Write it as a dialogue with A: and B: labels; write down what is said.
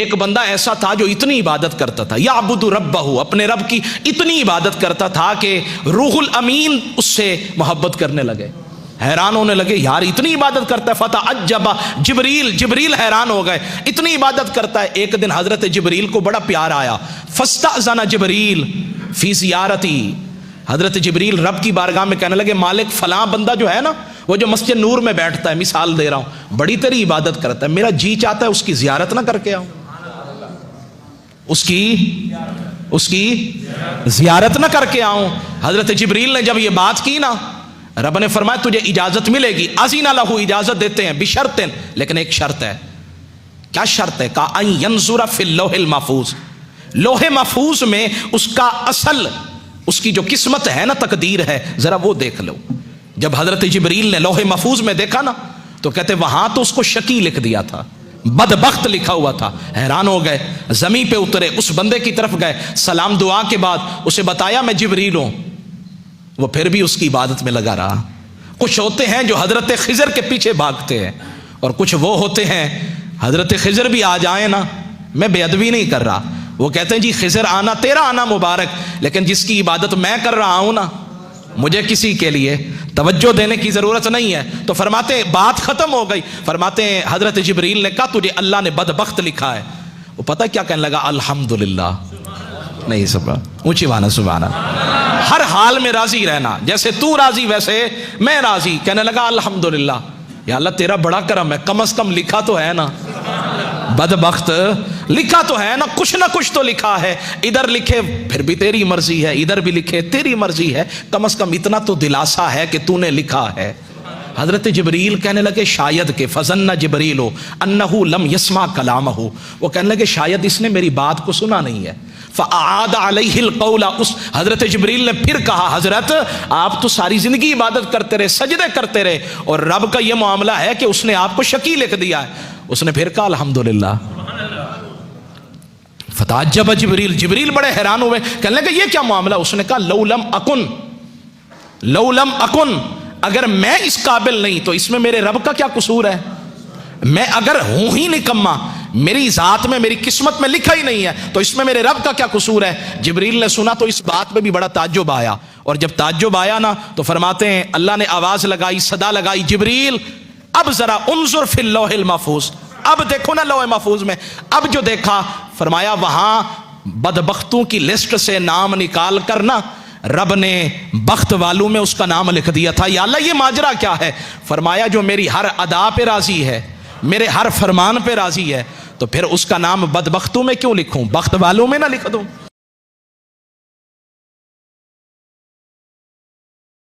A: ایک بندہ ایسا تھا جو اتنی عبادت کرتا تھا، یعبد ربہ، اپنے رب کی اتنی عبادت کرتا تھا کہ روح الامین اس سے محبت کرنے لگے، حیران ہونے لگے، یار اتنی عبادت کرتا ہے۔ فتعجب جبریل، جبریل حیران ہو گئے، اتنی عبادت کرتا ہے۔ ایک دن حضرت جبریل کو بڑا پیار آیا، فاستأذن جبریل فی زیارتی، حضرت جبریل رب کی بارگاہ میں کہنے لگے، مالک فلاں بندہ جو ہے نا، وہ جو مسجد نور میں بیٹھتا ہے، مثال دے رہا ہوں، بڑی تیری عبادت کرتا ہے، میرا جی چاہتا ہے اس کی زیارت نہ کر کے آؤں، اس کی زیارت نہ کر کے آؤں۔ حضرت جبریل نے جب یہ بات کی نا، رب نے فرمایا تجھے اجازت ملے گی، اذن لہ، اجازت دیتے ہیں، بشرط، لیکن ایک شرط ہے۔ کیا شرط ہے؟ کہا ان ینظر فی اللوح المحفوظ، لوح محفوظ میں اس کا اصل، اس کی جو قسمت ہے نا، تقدیر ہے، ذرا وہ دیکھ لو۔ جب حضرت جبریل نے لوح محفوظ میں دیکھا نا، تو کہتے وہاں تو اس کو شقی لکھ دیا تھا، بدبخت لکھا ہوا تھا۔ حیران ہو گئے، زمین پہ اترے، اس بندے کی طرف گئے، سلام دعا کے بعد اسے بتایا میں جبریل ہوں۔ وہ پھر بھی اس کی عبادت میں لگا رہا۔ کچھ ہوتے ہیں جو حضرت خضر کے پیچھے بھاگتے ہیں، اور کچھ وہ ہوتے ہیں حضرت خضر بھی آ جائیں نا، میں بے ادبی نہیں کر رہا، وہ کہتے ہیں جی خضر آنا تیرا آنا مبارک، لیکن جس کی عبادت میں کر رہا ہوں نا، مجھے کسی کے لیے توجہ دینے کی ضرورت نہیں ہے۔ تو فرماتے ہیں بات ختم ہو گئی، فرماتے ہیں حضرت جبریل نے کہا تجھے اللہ نے بدبخت لکھا ہے۔ وہ پتہ کیا کہنے لگا؟ الحمدللہ، نہیں سبحان، اونچی وانا سبحان اللہ، ہر حال میں راضی رہنا، جیسے تو راضی ویسے میں راضی۔ کہنے لگا الحمدللہ، یا اللہ تیرا بڑا کرم ہے، کم از کم لکھا تو ہے نا، بدبخت لکھا تو ہے نا، کچھ نہ کچھ تو لکھا ہے، ادھر لکھے پھر بھی تیری مرضی ہے، ادھر بھی لکھے تیری مرضی ہے، کم از کم اتنا تو دلاسا ہے کہ تو نے لکھا ہے۔ حضرت جبریل کہنے لگے شاید کہ فظن جبریل انہ لم یسمع کلامہ، وہ کہنے لگے شاید اس نے میری بات کو سنا نہیں ہے۔ فاعاد علیہ القول، اس حضرت جبریل نے پھر کہا حضرت آپ تو ساری زندگی عبادت کرتے رہے، سجدے کرتے رہے، اور رب کا یہ معاملہ ہے کہ اس نے آپ کو شقی لکھ دیا ہے۔ اس نے پھر کہا الحمدللہ۔ فتعجب جبریل، جبریل بڑے حیران ہوئے، کہنے لگے یہ کیا معاملہ؟ اس نے کہا لو لم اکن، اگر میں اس قابل نہیں تو اس میں میرے رب کا کیا قصور ہے؟ میں اگر ہوں ہی نکما، میری ذات میں میری قسمت میں لکھا ہی نہیں ہے، تو اس میں میرے رب کا کیا قصور ہے؟ جبریل نے سنا تو اس بات پہ بھی بڑا تعجب آیا، اور جب تعجب آیا نا تو فرماتے ہیں اللہ نے آواز لگائی، صدا لگائی، جبریل اب ذرا انظر فی اللوح المحفوظ، اب دیکھو نا لوح محفوظ میں۔ اب جو دیکھا، فرمایا وہاں بدبختوں کی لسٹ سے نام نکال کر نا رب نے بخت والوں میں اس کا نام لکھ دیا تھا۔ یا اللہ یہ ماجرا کیا ہے؟ فرمایا جو میری ہر ادا پہ راضی ہے، میرے ہر فرمان پہ راضی ہے، تو پھر اس کا نام بدبختوں میں کیوں لکھوں، بخت والوں میں نہ لکھ دوں؟